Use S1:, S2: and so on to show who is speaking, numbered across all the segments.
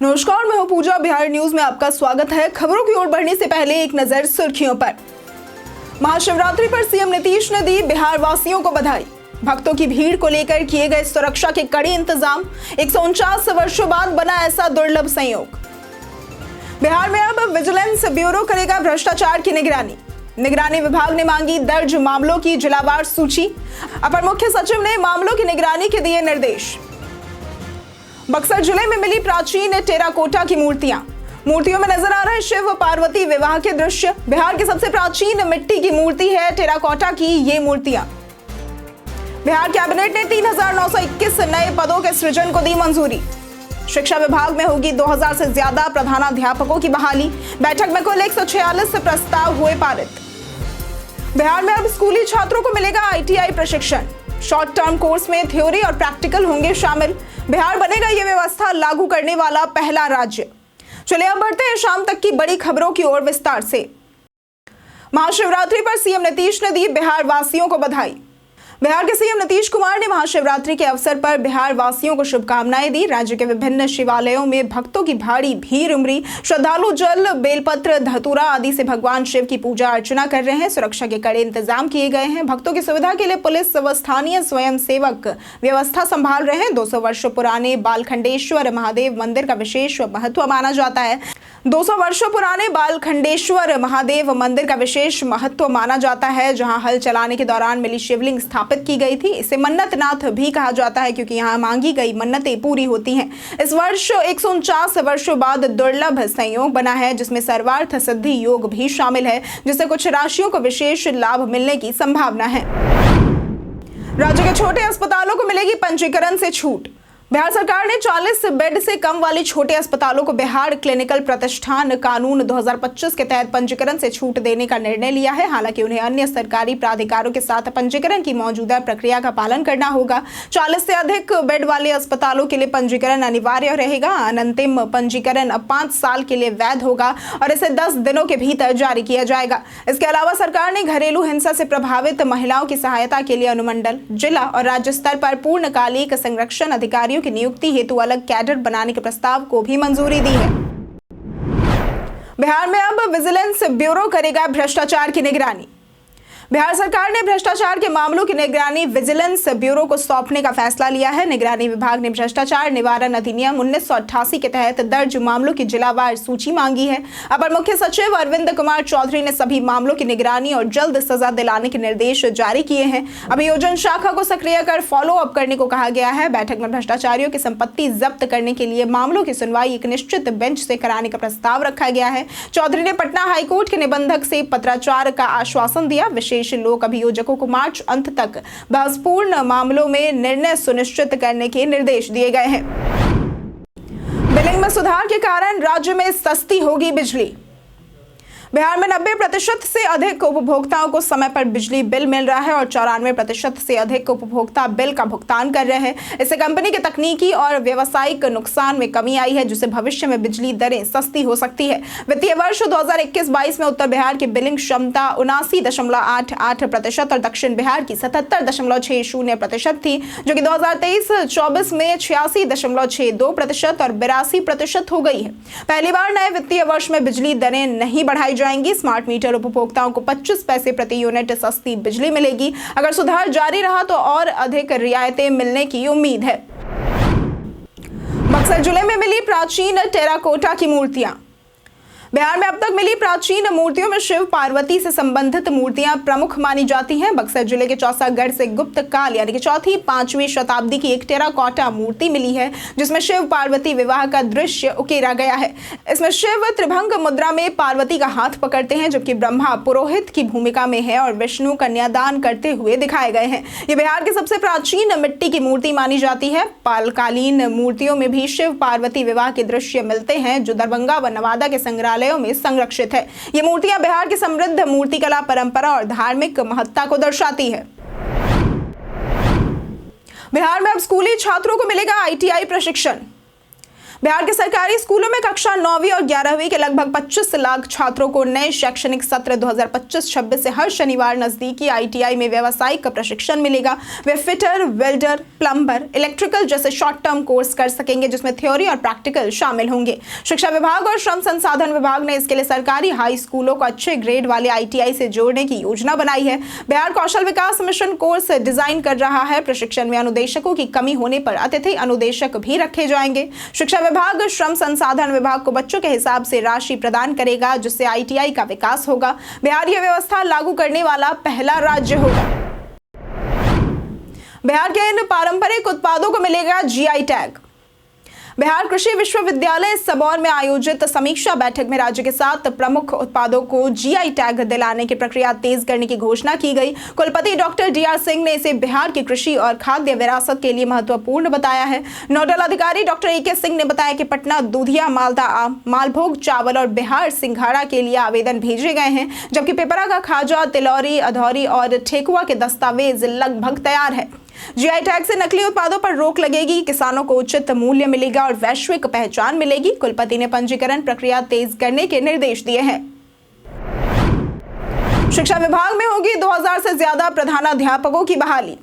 S1: नमस्कार, मैं हूं पूजा। बिहार न्यूज में आपका स्वागत है। खबरों की ओर बढ़ने से पहले एक नजर सुर्खियों पर। महाशिवरात्रि पर सीएम नीतीश ने दी बिहार वासियों को बधाई। भक्तों की भीड़ को लेकर किए गए सुरक्षा के कड़े इंतजाम। 149 वर्षों बाद बना ऐसा दुर्लभ संयोग। बिहार में अब विजिलेंस ब्यूरो करेगा भ्रष्टाचार की निगरानी। निगरानी विभाग ने मांगी दर्ज मामलों की जिलावार सूची। अपर मुख्य सचिव ने मामलों की निगरानी के दिए निर्देश। बक्सर जिले में मिली प्राचीन टेराकोटा की मूर्तियों में नजर आ रहे शिव पार्वती विवाह के दृश्य। बिहार की सबसे प्राचीन मिट्टी की मूर्ति है टेराकोटा की ये मूर्तियां। बिहार कैबिनेट ने 3,921 नए पदों के सृजन को दी मंजूरी। शिक्षा विभाग में होगी 2,000 से ज्यादा प्रधानाध्यापकों की बहाली। बैठक में कुल 146 प्रस्ताव हुए पारित। बिहार में अब स्कूली छात्रों को मिलेगा ITI प्रशिक्षण। शॉर्ट टर्म कोर्स में थ्योरी और प्रैक्टिकल होंगे शामिल। बिहार बनेगा ये व्यवस्था लागू करने वाला पहला राज्य। चलिए अब बढ़ते हैं शाम तक की बड़ी खबरों की ओर विस्तार से। महाशिवरात्रि पर सीएम नीतीश ने दी बिहार वासियों को बधाई। बिहार के सीएम नीतीश कुमार ने महाशिवरात्रि के अवसर पर बिहार वासियों को शुभकामनाएं दी। राज्य के विभिन्न शिवालयों में भक्तों की भारी भीड़ उमड़ी। श्रद्धालु जल, बेलपत्र, धतूरा आदि से भगवान शिव की पूजा अर्चना कर रहे हैं। सुरक्षा के कड़े इंतजाम किए गए हैं। भक्तों की सुविधा के लिए पुलिस व स्थानीय स्वयंसेवक व्यवस्था संभाल रहे हैं। 200 वर्षों पुराने बालखंडेश्वर महादेव मंदिर का विशेष महत्व माना जाता है। 200 वर्षों पुराने बालखंडेश्वर महादेव मंदिर का विशेष महत्व माना जाता है, जहां हल चलाने के दौरान मिली शिवलिंग स्थापित की गई थी। इसे मन्नतनाथ भी कहा जाता है क्योंकि यहां मांगी गई मन्नतें पूरी होती हैं। इस वर्ष 149 वर्षों बाद दुर्लभ संयोग बना है, जिसमें सर्वार्थ सिद्धि योग भी शामिल है, जिससे कुछ राशियों को विशेष लाभ मिलने की संभावना है। राज्य के छोटे अस्पतालों को मिलेगी पंजीकरण से छूट। बिहार सरकार ने 40 बेड से कम वाले छोटे अस्पतालों को बिहार क्लिनिकल प्रतिष्ठान कानून 2025 के तहत पंजीकरण से छूट देने का निर्णय लिया है। हालांकि उन्हें अन्य सरकारी प्राधिकारों के साथ पंजीकरण की मौजूदा प्रक्रिया का पालन करना होगा। 40 से अधिक बेड वाले अस्पतालों के लिए पंजीकरण अनिवार्य रहेगा। अंतिम पंजीकरण अब 5 साल के लिए वैध होगा और इसे 10 दिनों के भीतर जारी किया जाएगा। इसके अलावा सरकार ने घरेलू हिंसा से प्रभावित महिलाओं की सहायता के लिए अनुमंडल, जिला और राज्य स्तर पर पूर्णकालिक संरक्षण अधिकारियों की नियुक्ति हेतु अलग कैडर बनाने के प्रस्ताव को भी मंजूरी दी है। बिहार में अब विजिलेंस ब्यूरो करेगा भ्रष्टाचार की निगरानी। बिहार सरकार ने भ्रष्टाचार के मामलों की निगरानी विजिलेंस ब्यूरो को सौंपने का फैसला लिया है। निगरानी विभाग ने भ्रष्टाचार निवारण अधिनियम 1988 के तहत दर्ज मामलों की जिलावार सूची मांगी है। अपर मुख्य सचिव अरविंद कुमार चौधरी ने सभी मामलों की निगरानी और जल्द सजा दिलाने के निर्देश जारी किए हैं। अभियोजन शाखा को सक्रिय कर फॉलो अप करने को कहा गया है। बैठक में भ्रष्टाचारियों की संपत्ति जब्त करने के लिए मामलों की सुनवाई एक निश्चित बेंच से कराने का प्रस्ताव रखा गया है। चौधरी ने पटना हाईकोर्ट के निबंधक से पत्राचार का आश्वासन दिया। विशेष लोक अभियोजकों को मार्च अंत तक बहसपूर्ण मामलों में निर्णय सुनिश्चित करने के निर्देश दिए गए हैं। बिलिंग में सुधार के कारण राज्य में सस्ती होगी बिजली। बिहार में 90% से अधिक उपभोक्ताओं को समय पर बिजली बिल मिल रहा है और 94% से अधिक उपभोक्ता बिल का भुगतान कर रहे हैं। इससे कंपनी के तकनीकी और व्यवसायिक नुकसान में कमी आई है, जिससे भविष्य में बिजली दरें सस्ती हो सकती है। वित्तीय वर्ष 2021-22 में उत्तर बिहार की बिलिंग क्षमता 79.88% और दक्षिण बिहार की 77.60% थी, जो कि 2023-24 में 86.62% और 82% हो गई है। पहली बार नए वित्तीय वर्ष में बिजली दरें नहीं बढ़ाई जाएंगी। स्मार्ट मीटर उपभोक्ताओं को 25 पैसे प्रति यूनिट सस्ती बिजली मिलेगी। अगर सुधार जारी रहा तो और अधिक रियायतें मिलने की उम्मीद है। बक्सर जिले में मिली प्राचीन टेराकोटा की मूर्तियां। बिहार में अब तक मिली प्राचीन मूर्तियों में शिव पार्वती से संबंधित मूर्तियां प्रमुख मानी जाती हैं। बक्सर जिले के चौसागढ़ से गुप्त काल यानी कि 4वीं-5वीं शताब्दी की एक टेराकोटा मूर्ति मिली है, जिसमें शिव पार्वती विवाह का दृश्य उकेरा गया है। इसमें शिव त्रिभंग मुद्रा में पार्वती का हाथ पकड़ते हैं, जबकि ब्रह्मा पुरोहित की भूमिका में है और विष्णु कन्यादान करते हुए दिखाए गए हैं। ये बिहार की सबसे प्राचीन मिट्टी की मूर्ति मानी जाती है। पालकालीन मूर्तियों में भी शिव पार्वती विवाह के दृश्य मिलते हैं, जो दरभंगा व नवादा के संग्रहालय में संरक्षित है। ये मूर्तियां बिहार की समृद्ध मूर्तिकला परंपरा और धार्मिक महत्ता को दर्शाती है। बिहार में अब स्कूली छात्रों को मिलेगा ITI प्रशिक्षण। बिहार के सरकारी स्कूलों में कक्षा 9वीं और 11वीं के लगभग 25 लाख छात्रों को नए शैक्षणिक सत्र 2025-26 से हर शनिवार नजदीकी आईटीआई में व्यावसायिक प्रशिक्षण मिलेगा। वे फिटर, वेल्डर, प्लम्बर, इलेक्ट्रिकल जैसे शॉर्ट टर्म कोर्स कर सकेंगे, जिसमें थ्योरी और प्रैक्टिकल शामिल होंगे। शिक्षा विभाग और श्रम संसाधन विभाग ने इसके लिए सरकारी हाई स्कूलों को अच्छे ग्रेड वाले आईटीआई से जोड़ने की योजना बनाई है। बिहार कौशल विकास मिशन कोर्स डिजाइन कर रहा है। प्रशिक्षण में अनुदेशकों की कमी होने पर अतिथि अनुदेशक भी रखे जाएंगे। शिक्षा विभाग श्रम संसाधन विभाग को बच्चों के हिसाब से राशि प्रदान करेगा, जिससे आईटीआई का विकास होगा। बिहार यह व्यवस्था लागू करने वाला पहला राज्य होगा। बिहार के इन पारंपरिक उत्पादों को मिलेगा जीआई टैग। बिहार कृषि विश्वविद्यालय सबौर में आयोजित समीक्षा बैठक में राज्य के 7 प्रमुख उत्पादों को जीआई टैग दिलाने की प्रक्रिया तेज करने की घोषणा की गई। कुलपति डॉक्टर डीआर सिंह ने इसे बिहार की कृषि और खाद्य विरासत के लिए महत्वपूर्ण बताया है। नोडल अधिकारी डॉक्टर एके सिंह ने बताया कि पटना दूधिया मालदा आम, मालभोग चावल और बिहार सिंघाड़ा के लिए आवेदन भेजे गए हैं, जबकि पिपरा का खाजा, तिलौरी, अधौरी और ठेकुआ के दस्तावेज लगभग तैयार है। जीआई टैग से नकली उत्पादों पर रोक लगेगी, किसानों को उचित मूल्य मिलेगा और वैश्विक पहचान मिलेगी। कुलपति ने पंजीकरण प्रक्रिया तेज करने के निर्देश दिए हैं। शिक्षा विभाग में होगी 2000 से ज्यादा प्रधानाध्यापकों की बहाली।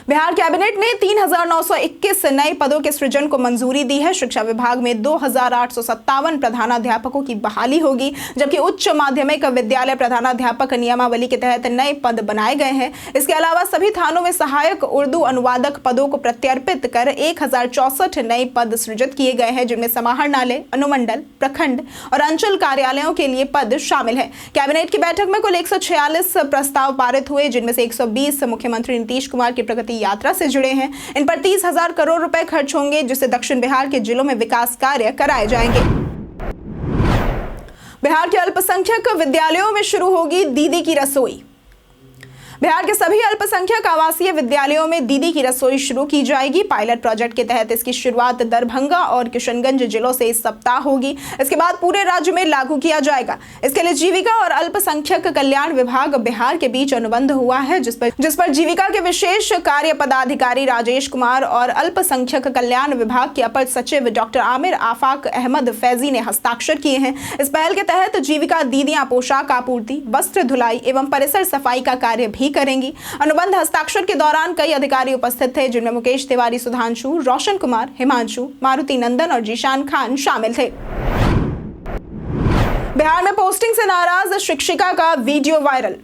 S1: बिहार कैबिनेट ने 3921 नए पदों के सृजन को मंजूरी दी है। शिक्षा विभाग में 2857 प्रधानाध्यापकों की बहाली होगी, जबकि उच्च माध्यमिक विद्यालय प्रधानाध्यापक नियमावली के तहत नए पद बनाए गए हैं। इसके अलावा सभी थानों में सहायक उर्दू अनुवादक पदों को प्रत्यर्पित कर 1064 नए पद सृजित किए गए हैं, जिनमें समाहरणालय, अनुमंडल, प्रखंड और अंचल कार्यालयों के लिए पद शामिल है। कैबिनेट की बैठक में कुल 146 प्रस्ताव पारित हुए, जिनमें से 120 मुख्यमंत्री नीतीश कुमार की प्रगति यात्रा से जुड़े हैं। इन पर 30,000 करोड़ रुपए खर्च होंगे, जिससे दक्षिण बिहार के जिलों में विकास कार्य कराए जाएंगे। बिहार के अल्पसंख्यक विद्यालयों में शुरू होगी दीदी की रसोई। बिहार के सभी अल्पसंख्यक आवासीय विद्यालयों में दीदी की रसोई शुरू की जाएगी। पायलट प्रोजेक्ट के तहत इसकी शुरुआत दरभंगा और किशनगंज जिलों से इस सप्ताह होगी। इसके बाद पूरे राज्य में लागू किया जाएगा। इसके लिए जीविका और अल्पसंख्यक कल्याण विभाग बिहार के बीच अनुबंध हुआ है, जिस पर जीविका के विशेष कार्य पदाधिकारी राजेश कुमार और अल्पसंख्यक कल्याण विभाग के अपर सचिव डॉक्टर आमिर आफाक अहमद फैजी ने हस्ताक्षर किए हैं। इस पहल के तहत जीविका दीदियां पोशाक आपूर्ति, वस्त्र धुलाई एवं परिसर सफाई का कार्य भी करेंगी। अनुबंध हस्ताक्षर के दौरान कई अधिकारी उपस्थित थे, जिनमें मुकेश तिवारी, सुधांशु, रोशन कुमार, हिमांशु, मारुति नंदन और जीशान खान शामिल थे। बिहार में पोस्टिंग से नाराज शिक्षिका का वीडियो वायरल।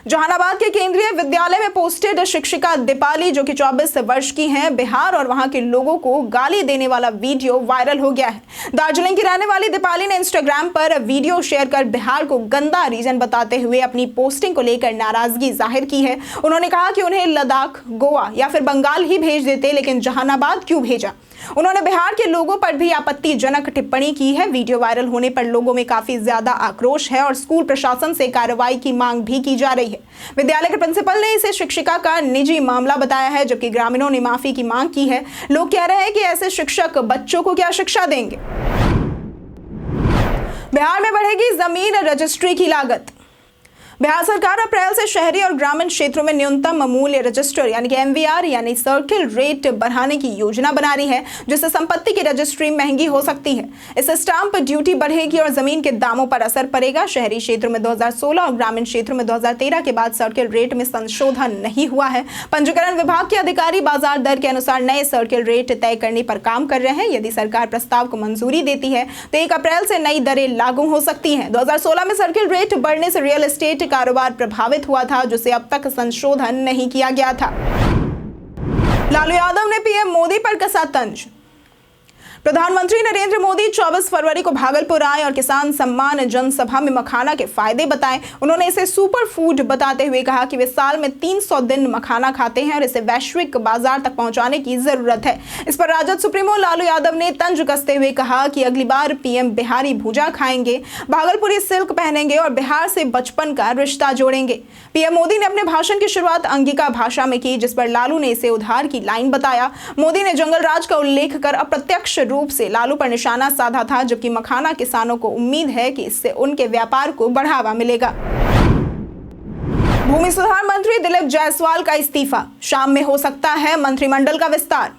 S1: जहानाबाद के केंद्रीय विद्यालय में पोस्टेड शिक्षिका दीपाली, जो कि 24 वर्ष की हैं, बिहार और वहां के लोगों को गाली देने वाला वीडियो वायरल हो गया है। दार्जिलिंग की रहने वाली दीपाली ने इंस्टाग्राम पर वीडियो शेयर कर बिहार को गंदा रीजन बताते हुए अपनी पोस्टिंग को लेकर नाराजगी जाहिर की है। उन्होंने कहा कि उन्हें लद्दाख, गोवा या फिर बंगाल ही भेज देते, लेकिन जहानाबाद क्यों भेजा। उन्होंने बिहार के लोगों पर भी आपत्तिजनक टिप्पणी की है। वीडियो वायरल होने पर लोगों में काफी ज्यादा आक्रोश है और स्कूल प्रशासन से कार्रवाई की मांग भी की जा रही है। विद्यालय के प्रिंसिपल ने इसे शिक्षिका का निजी मामला बताया है, जबकि ग्रामीणों ने माफी की मांग की है। लोग कह रहे हैं कि ऐसे शिक्षक बच्चों को क्या शिक्षा देंगे। बिहार में बढ़ेगी जमीन रजिस्ट्री की लागत। बिहार सरकार अप्रैल से शहरी और ग्रामीण क्षेत्रों में न्यूनतम मूल्य रजिस्टर यानी कि एमवीआर यानी सर्किल रेट बढ़ाने की योजना बना रही है, जिससे संपत्ति की रजिस्ट्री महंगी हो सकती है। इससे स्टाम्प ड्यूटी बढ़ेगी और जमीन के दामों पर असर पड़ेगा। शहरी क्षेत्रों में 2016 और ग्रामीण क्षेत्रों में 2013 के बाद सर्किल रेट में संशोधन नहीं हुआ है। पंजीकरण विभाग के अधिकारी बाजार दर के अनुसार नए सर्किल रेट तय करने पर काम कर रहे हैं। यदि सरकार प्रस्ताव को मंजूरी देती है तो 1 अप्रैल से नई दरें लागू हो सकती हैं। 2016 में सर्किल रेट बढ़ने से रियल एस्टेट कारोबार प्रभावित हुआ था, जिसे अब तक संशोधन नहीं किया गया था। लालू यादव ने पीएम मोदी पर कसा तंज। प्रधानमंत्री नरेंद्र मोदी 24 फरवरी को भागलपुर आए और किसान सम्मान जनसभा में मखाना के फायदे बताए। उन्होंने इसे सुपर फूड बताते हुए कहा कि वे साल में 300 दिन मखाना खाते हैं और इसे वैश्विक बाजार तक पहुंचाने की जरूरत है। इस पर राजद सुप्रीमो लालू यादव ने तंज कसते हुए कहा कि अगली बार पीएम बिहारी भुजा खाएंगे, भागलपुरी सिल्क पहनेंगे और बिहार से बचपन का रिश्ता जोड़ेंगे। पीएम मोदी ने अपने भाषण की शुरुआत अंगिका भाषा में की, जिस पर लालू ने इसे उधार की लाइन बताया। मोदी ने जंगल राज का उल्लेख कर अप्रत्यक्ष रूप से लालू पर निशाना साधा था, जबकि मखाना किसानों को उम्मीद है कि इससे उनके व्यापार को बढ़ावा मिलेगा। भूमि सुधार मंत्री दिलीप जायसवाल का इस्तीफा, शाम में हो सकता है मंत्रिमंडल का विस्तार।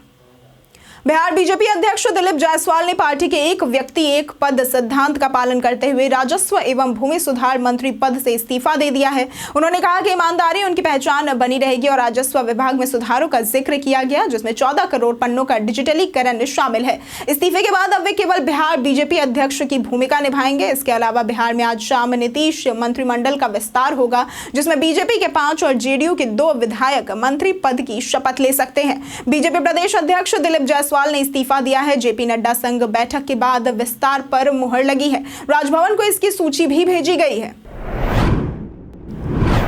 S1: बिहार बीजेपी अध्यक्ष दिलीप जायसवाल ने पार्टी के एक व्यक्ति एक पद सिद्धांत का पालन करते हुए राजस्व एवं भूमि सुधार मंत्री पद से इस्तीफा दे दिया है। उन्होंने कहा कि ईमानदारी उनकी पहचान बनी रहेगी और राजस्व विभाग में सुधारों का जिक्र किया गया, जिसमें 14 करोड़ पन्नों का डिजिटलीकरण शामिल है। इस्तीफे के बाद अब वे केवल बिहार बीजेपी अध्यक्ष की भूमिका निभाएंगे। इसके अलावा बिहार में आज शाम नीतीश मंत्रिमंडल का विस्तार होगा, जिसमें बीजेपी के 5 और जेडीयू के 2 विधायक मंत्री पद की शपथ ले सकते हैं। बीजेपी प्रदेश अध्यक्ष दिलीप जायसवाल ने इस्तीफा दिया है। जेपी नड्डा संग बैठक के बाद विस्तार पर मुहर लगी है। राजभवन को इसकी सूची भी भेजी गई है।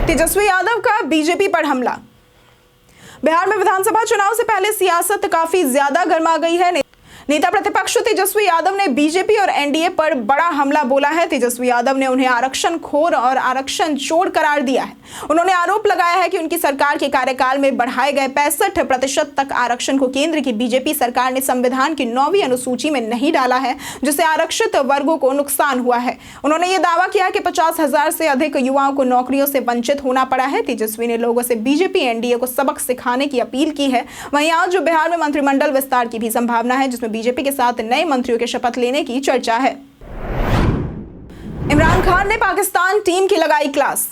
S1: तेजस्वी यादव का बीजेपी पर हमला। बिहार में विधानसभा चुनाव से पहले सियासत काफी ज्यादा गर्मा गई है। नेता प्रतिपक्ष तेजस्वी यादव ने बीजेपी और एनडीए पर बड़ा हमला बोला है। तेजस्वी यादव ने उन्हें आरक्षण खोर और आरक्षण चोर करार दिया है। उन्होंने आरोप लगाया है कि उनकी सरकार के कार्यकाल में बढ़ाए गए 65% तक आरक्षण को केंद्र की बीजेपी सरकार ने संविधान की 9वीं अनुसूची में नहीं डाला है, जिससे आरक्षित वर्गों को नुकसान हुआ है। उन्होंने ये दावा किया कि 50,000 से अधिक युवाओं को नौकरियों से वंचित होना पड़ा है। तेजस्वी ने लोगों से बीजेपी एनडीए को सबक सिखाने की अपील की है। वहीं आज बिहार में मंत्रिमंडल विस्तार की भी संभावना है, जिसमें बीजेपी के साथ नए मंत्रियों के शपथ लेने की चर्चा है। इमरान खान ने पाकिस्तान टीम की लगाई क्लास।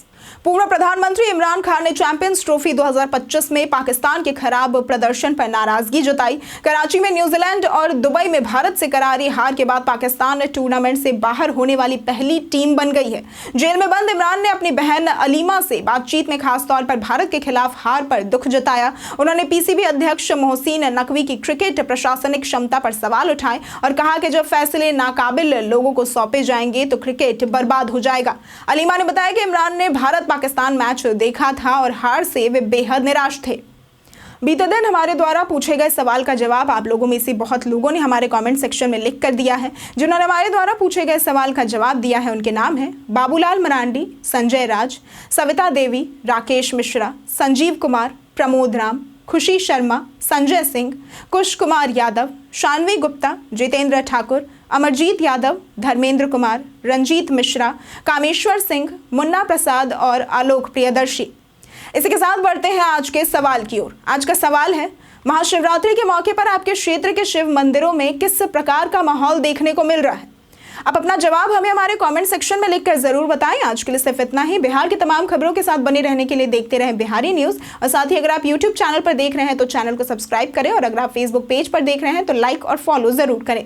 S1: पूर्व प्रधानमंत्री इमरान खान ने चैंपियंस ट्रॉफी 2025 में पाकिस्तान के खराब प्रदर्शन पर नाराजगी जताई। कराची में न्यूजीलैंड और दुबई में भारत से करारी हार के बाद पाकिस्तान टूर्नामेंट से बाहर होने वाली पहली टीम बन गई है। जेल में बंद इमरान ने अपनी बहन अलीमा से बातचीत में खासतौर पर भारत के खिलाफ हार पर दुख जताया। उन्होंने पीसीबी अध्यक्ष मोहसिन नकवी की क्रिकेट प्रशासनिक क्षमता पर सवाल उठाए और कहा कि जब फैसले नाकाबिल लोगों को सौंपे जाएंगे तो क्रिकेट बर्बाद हो जाएगा। अलीमा ने बताया कि इमरान ने भारत पाकिस्तान मैच देखा था और हार से वे बेहद निराश थे। बीते दिन हमारे द्वारा पूछे गए सवाल का जवाब आप लोगों में से बहुत लोगों ने हमारे कमेंट सेक्शन में लिख कर दिया है। जिन्होंने हमारे द्वारा पूछे गए सवाल का जवाब दिया है उनके नाम हैं बाबूलाल मरांडी, संजय राज, सविता देवी, राकेश मिश्रा, संजीव कुमार, प्रमोद राम, खुशी शर्मा, संजय सिंह, कुश कुमार यादव, शानवी गुप्ता, जितेंद्र ठाकुर, अमरजीत यादव, धर्मेंद्र कुमार, रंजीत मिश्रा, कामेश्वर सिंह, मुन्ना प्रसाद और आलोक प्रियदर्शी। इसी के साथ बढ़ते हैं आज के सवाल की ओर। आज का सवाल है, महाशिवरात्रि के मौके पर आपके क्षेत्र के शिव मंदिरों में किस प्रकार का माहौल देखने को मिल रहा है? आप अपना जवाब हमें हमारे कमेंट सेक्शन में लिखकर जरूर बताएं। आज के लिए सिर्फ इतना ही। बिहार की तमाम खबरों के साथ बने रहने के लिए देखते रहें बिहारी न्यूज। और साथ ही अगर आप यूट्यूब चैनल पर देख रहे हैं तो चैनल को सब्सक्राइब करें और अगर आप फेसबुक पेज पर देख रहे हैं तो लाइक और फॉलो जरूर करें।